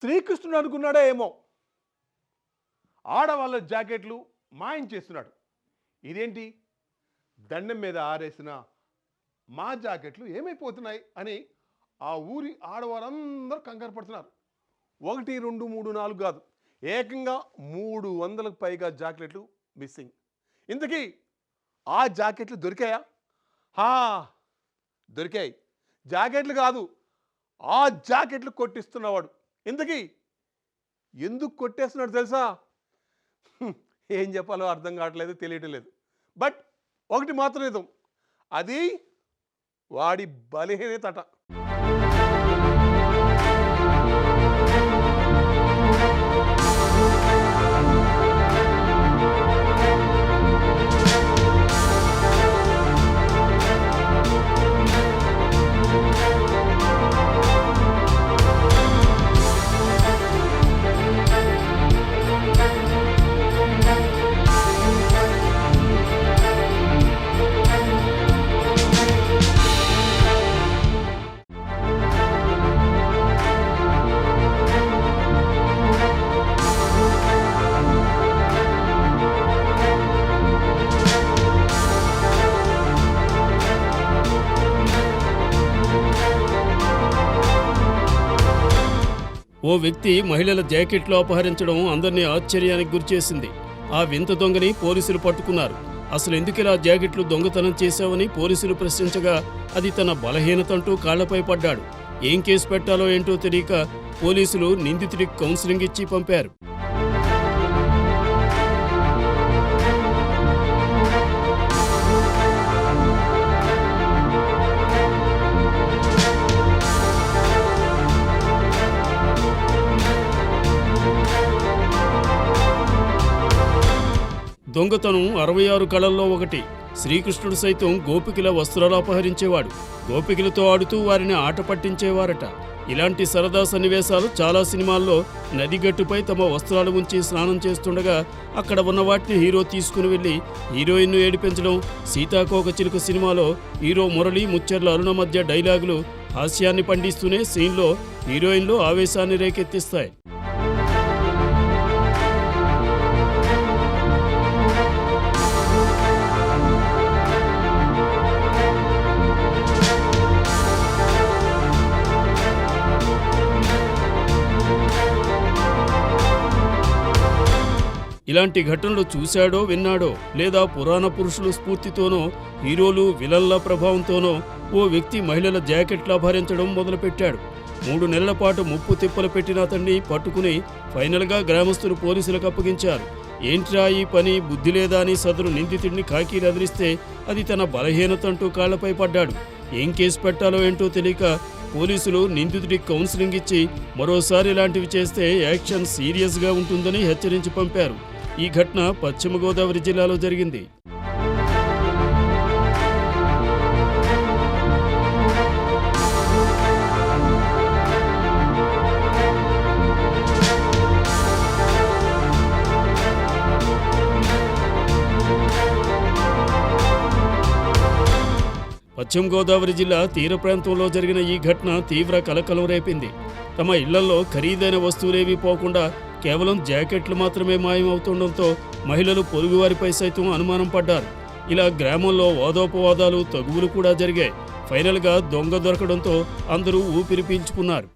శ్రీకృష్ణుడు అనుకున్నాడో ఏమో ఆడవాళ్ళ జాకెట్లు మాయం చేస్తున్నాడు. ఇదేంటి దండం మీద ఆరేసిన మా జాకెట్లు ఏమైపోతున్నాయి అని ఆ ఊరి ఆడవాళ్ళందరూ కంగారు పడుతున్నారు. 1 2 3 4 కాదు, ఏకంగా 300కు పైగా జాకెట్లు మిస్సింగ్. ఇంతకీ ఆ జాకెట్లు దొరికాయా? దొరికాయి. జాకెట్లు కాదు, ఆ జాకెట్లు కొట్టిస్తున్నవాడు. ఇంతకీ ఎందుకు కొట్టేస్తున్నాడు తెలుసా? ఏం చెప్పాలో అర్థం కావట్లేదు, తెలియటం లేదు. బట్ ఒకటి మాత్రం నిజం, అది వాడి బలహీనతట. ఓ వ్యక్తి మహిళల జాకెట్లు అపహరించడం అందరినీ ఆశ్చర్యానికి గురిచేసింది. ఆ వింత దొంగని పోలీసులు పట్టుకున్నారు. అసలు ఎందుకిలా జాకెట్లు దొంగతనం చేశావని పోలీసులు ప్రశ్నించగా అది తన బలహీనతంటూ కాళ్లపై పడ్డాడు. ఏం కేసు పెట్టాలో ఏంటో తెలియక పోలీసులు నిందితుడికి కౌన్సిలింగ్ ఇచ్చి పంపారు. దొంగతనం 66 కళల్లో ఒకటి. శ్రీకృష్ణుడు సైతం గోపికల వస్త్రాలు అపహరించేవాడు. గోపికలతో ఆడుతూ వారిని ఆట పట్టించేవారట. ఇలాంటి సరదా సన్నివేశాలు చాలా సినిమాల్లో నదిగట్టుపై తమ వస్త్రాలు ఉంచి స్నానం చేస్తుండగా అక్కడ ఉన్న వాటిని హీరో తీసుకుని వెళ్లి హీరోయిన్ను ఏడిపించడం. సీతాకోకచిలుక సినిమాలో హీరో మురళి ముచ్చెర్ల అరుణ మధ్య డైలాగులు హాస్యాన్ని పండిస్తూనే సీన్లో హీరోయిన్లు ఆవేశాన్ని రేకెత్తిస్తాయి. ఇలాంటి ఘటనలు చూశాడో విన్నాడో లేదా పురాణ పురుషుల స్ఫూర్తితోనో హీరోలు విలన్ల ప్రభావంతోనో ఓ వ్యక్తి మహిళల జాకెట్లు అపహరించడం మొదలుపెట్టాడు. 3 నెలల పాటు ముప్పు తిప్పలు పెట్టిన అతన్ని పట్టుకుని ఫైనల్గా గ్రామస్తులు పోలీసులకు అప్పగించారు. ఏంట్రా ఈ పని, బుద్ధి లేదా అని సదరు నిందితుడిని కాకీలు అదిలిస్తే అది తన బలహీనతంటూ కాళ్లపై పడ్డాడు. ఏం కేసు పెట్టాలో ఏంటో తెలియక పోలీసులు నిందితుడికి కౌన్సిలింగ్ ఇచ్చి మరోసారి ఇలాంటివి చేస్తే యాక్షన్ సీరియస్గా ఉంటుందని హెచ్చరించి పంపారు. ఈ ఘటన పశ్చిమ గోదావరి జిల్లాలో జరిగింది. పశ్చిమ గోదావరి జిల్లా తీర ప్రాంతంలో జరిగిన ఈ ఘటన తీవ్ర కలకలం రేపింది. తమ ఇళ్లలో ఖరీదైన వస్తువులేవీ పోకుండా కేవలం జాకెట్లు మాత్రమే మాయమవుతుండటంతో మహిళలు పొరుగువారిపై సైతం అనుమానం పడ్డారు. ఇలా గ్రామంలో వాదోపవాదాలు, తగువులు కూడా జరిగాయి. ఫైనల్గా దొంగ దొరకడంతో అందరూ ఊపిరి పీల్చుకున్నారు.